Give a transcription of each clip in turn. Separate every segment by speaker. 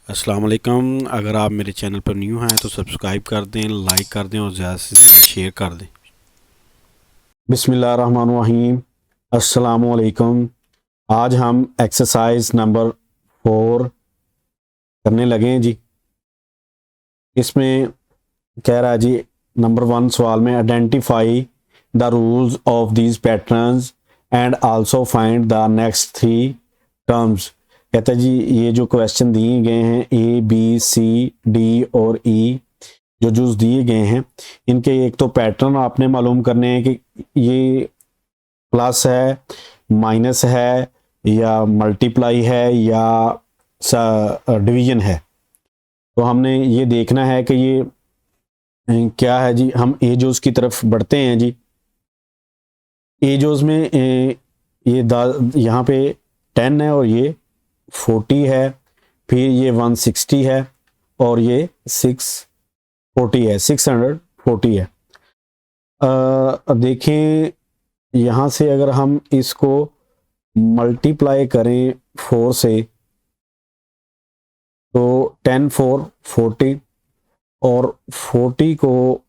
Speaker 1: अस्सलाम वालेकुम। अगर आप मेरे चैनल पर न्यू हैं तो सब्सक्राइब कर दें, लाइक कर दें और ज़्यादा से ज़्यादा शेयर कर दें।
Speaker 2: बिस्मिल्लाहिर्रहमानिर्रहीम। अस्सलाम वालेकुम। आज हम एक्सरसाइज नंबर 4 करने लगे हैं जी। इसमें कह रहा है जी, नंबर 1 सवाल में identify the rules of these patterns and also find the next 3 terms. कहता है जी, ये जो क्वेश्चन दिए गए हैं ए बी सी डी और ई, जो जूस दिए गए हैं, इनके एक तो पैटर्न आपने मालूम करने हैं कि ये प्लस है, माइनस है, या मल्टीप्लाई है, या डिवीजन है। तो हमने ये देखना है कि ये क्या है जी। हम एजोस की तरफ बढ़ते हैं जी। एजोस में ये यहाँ पे 10 है और ये 40 है, फिर ये 160 है और ये 640 है, 640 है। देखें, यहाँ से अगर हम इसको मल्टीप्लाई करें 4 से तो 10 4 40, और 40 को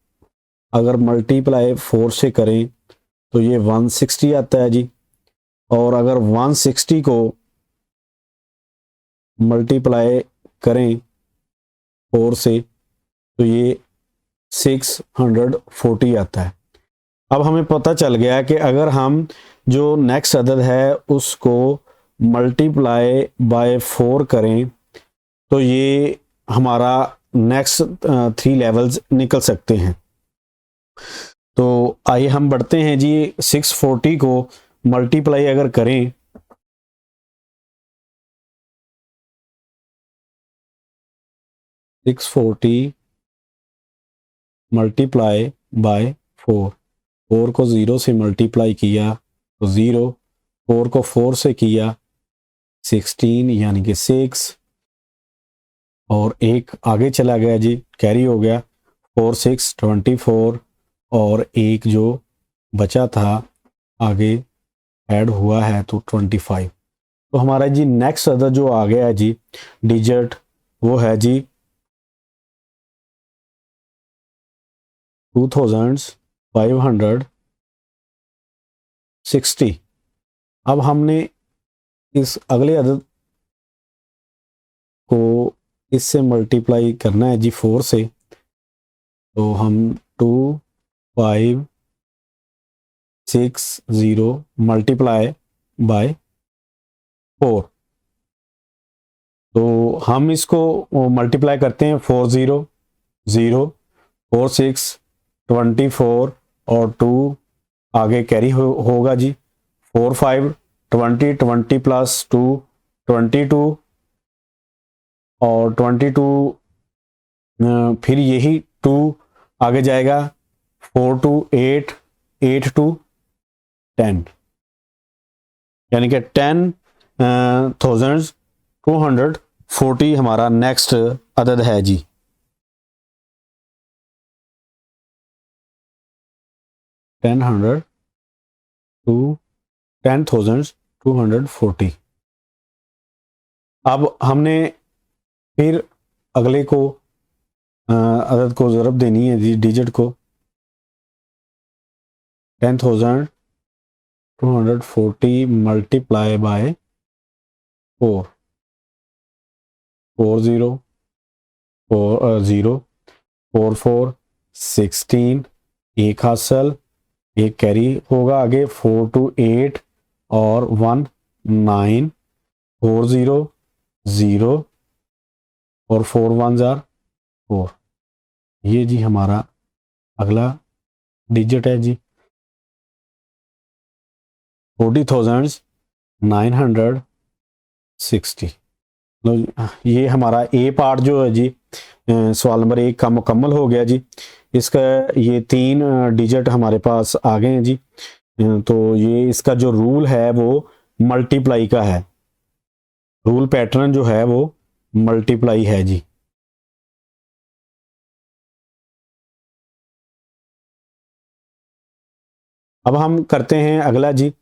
Speaker 2: अगर मल्टीप्लाई 4 से करें तो ये 160 आता है जी। और अगर 160 को मल्टीप्लाई करें 4 से तो ये 640 आता है। अब हमें पता चल गया कि अगर हम जो नेक्स्ट अदद है उसको मल्टीप्लाई बाय 4 करें तो ये हमारा नेक्स्ट 3 लेवल्स निकल सकते हैं। तो आइए हम बढ़ते हैं जी। 640 को मल्टीप्लाई अगर करें 640 मल्टीप्लाई बाय 4, 4 को 0 से मल्टीप्लाई किया तो 0, 4 को 4 से किया 16 यानी कि 6, और एक आगे चला गया जी, कैरी हो गया 4 6 24, और एक जो बचा था आगे ऐड हुआ है तो 25। तो हमारा जी नेक्स्ट अदर जो आ गया है जी डिजिट, वो है जी 2560। अब हमने इस अगले अदद को इससे मल्टीप्लाई करना है जी 4 से। तो हम 2560 मल्टीप्लाई बाय 4। तो हम इसको मल्टीप्लाई करते हैं 4 0 0 4 6 24, और 2 आगे कैरी होगा जी 4 5 20 20 प्लस 2 22, और 22 फिर यही 2 आगे जाएगा 4 टू 8 8 टू 10, यानी कि 10,240 हमारा नेक्स्ट अदद है जी। 10,240। अब हमने फिर अगले को अदद को ज़रब देनी है जी, डिजिट को। 10,240 मल्टीप्लाई बाय 4, 4 0 4 0 4 4 16, एक हासिल, एक कैरी होगा आगे 4 टू 8, और 1 9 4 0 0, और 4 1 जार 4। ये जी हमारा अगला डिजिट है जी 40,960। ये हमारा ए पार्ट जो है जी सवाल नंबर 1 का मुकम्मल हो गया जी। इसका ये 3 डिजिट हमारे पास आ गए हैं जी। तो ये इसका जो रूल है वो मल्टीप्लाई का है, रूल पैटर्न जो है वो मल्टीप्लाई है जी। अब हम करते हैं अगला जी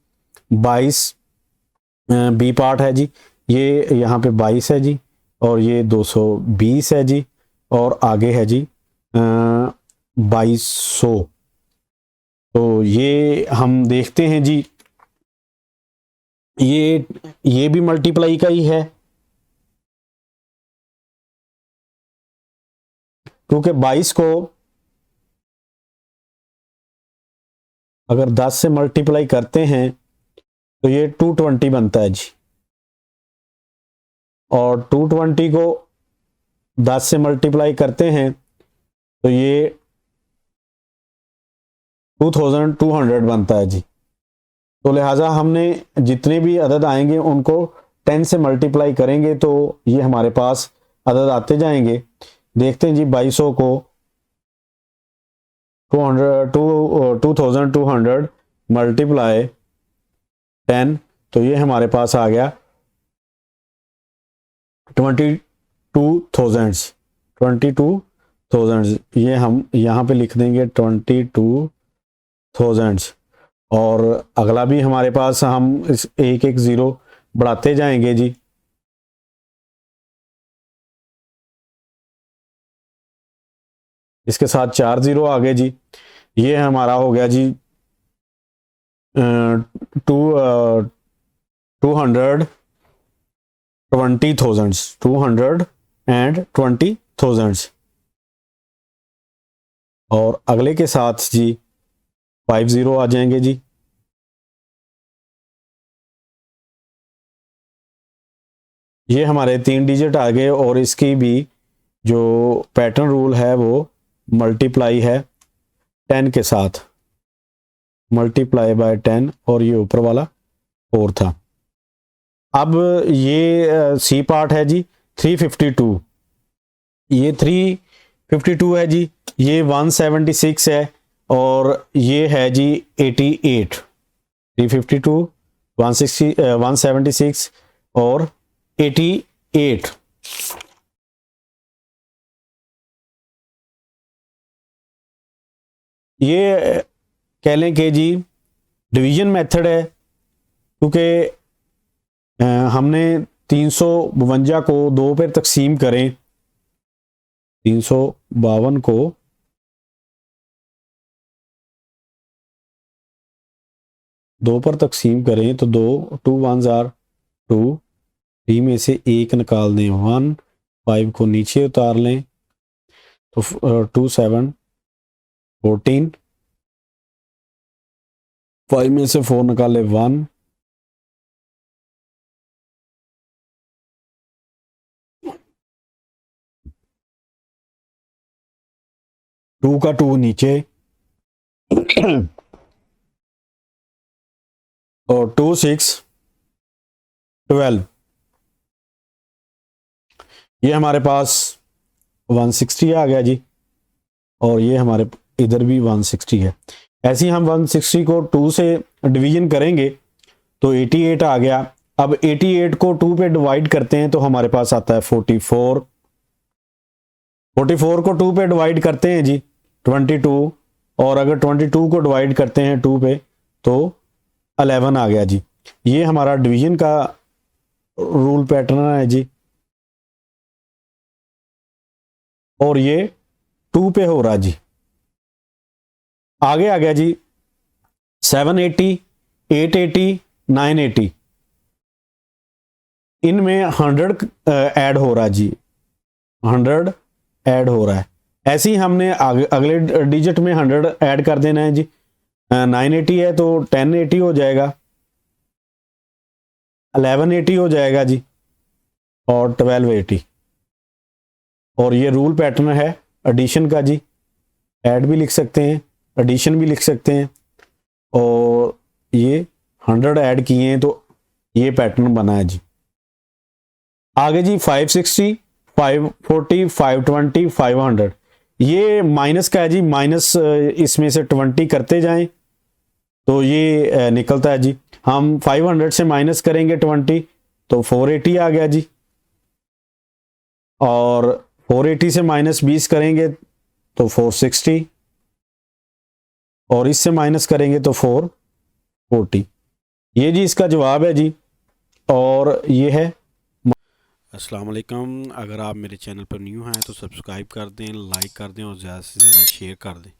Speaker 2: 22 बी पार्ट है जी। ये यहाँ पे 22 है जी, और ये 220 है जी, और आगे है जी 2200। तो ये हम देखते हैं जी, ये भी मल्टीप्लाई का ही है, क्योंकि 22 को अगर 10 से मल्टीप्लाई करते हैं तो ये 220 बनता है जी, और 220 को 10 से मल्टीप्लाई करते हैं तो ये 2200 बनता है जी। तो लिहाजा हमने जितने भी अदद आएंगे उनको 10 से मल्टीप्लाई करेंगे तो ये हमारे पास अदद आते जाएंगे। देखते हैं जी, 2200 को 2200 मल्टीप्लाई 10, तो ये हमारे पास आ गया 22,000। ये हम यहाँ पे लिख देंगे 22,000, और अगला भी हमारे पास हम इस एक एक ज़ीरो बढ़ाते जाएंगे जी। इसके साथ 4 ज़ीरो आ गए जी। ये हमारा हो गया जी 220,000 और अगले के साथ जी 5 ज़ीरो आ जाएंगे जी। ये हमारे 3 डिजिट आ गए, और इसकी भी जो पैटर्न रूल है वो मल्टीप्लाई है 10 के साथ, मल्टीप्लाई बाय 10, और ये ऊपर वाला 4 था। अब ये सी पार्ट है जी 352, ये 352 है जी, ये 176 है, और ये है जी 88। 352, 176 और 88। ये कह लें कि जी डिवीजन मेथड है, क्योंकि हमने 352 को 2 पर तकसीम करें, 352 को 2 पर तकसीम करें तो 2 2 1 आर 2, 3 में से 1 निकाल दें 1, 5 को नीचे उतार लें तो 2 7 14, 5 में से 4 निकाले 1, 2 का 2 नीचे और 2 6 12। ये हमारे पास 160 आ गया जी, और ये हमारे इधर भी 160 है। ऐसे ही हम 160 को 2 से डिवीजन करेंगे तो 88 आ गया। अब 88 को 2 पे डिवाइड करते हैं तो हमारे पास आता है 44। 44 को 2 पे डिवाइड करते हैं जी 22, और अगर 22 को डिवाइड करते हैं 2 पे तो 11 आ गया जी। ये हमारा डिवीजन का रूल पैटर्न है जी, और ये 2 पे हो रहा जी। आगे आ गया जी 780, 880, 980, इनमें 100 ऐड हो रहा जी, 100 ऐड हो रहा है। ऐसे ही हमने अगले डिजिट में 100 ऐड कर देना है जी। 980 है तो 1080 हो जाएगा, 1180 हो जाएगा जी, और 1280। और ये रूल पैटर्न है एडिशन का जी, ऐड भी लिख सकते हैं, एडिशन भी लिख सकते हैं, और ये 100 ऐड किए हैं तो ये पैटर्न बना है जी। आगे जी 560, 540, 520, 500, ये माइनस का है जी, माइनस इसमें से 20 करते जाएं तो ये निकलता है जी। हम 500 से माइनस करेंगे 20 तो 480 आ गया जी, और 480 से माइनस 20 करेंगे तो 460, और इससे माइनस करेंगे तो 440। ये जी इसका जवाब है जी, और ये है
Speaker 1: अस्सलाम वालेकुम। अगर आप मेरे चैनल पर न्यू हैं तो सब्सक्राइब कर दें, लाइक कर दें और ज़्यादा से ज़्यादा शेयर कर दें।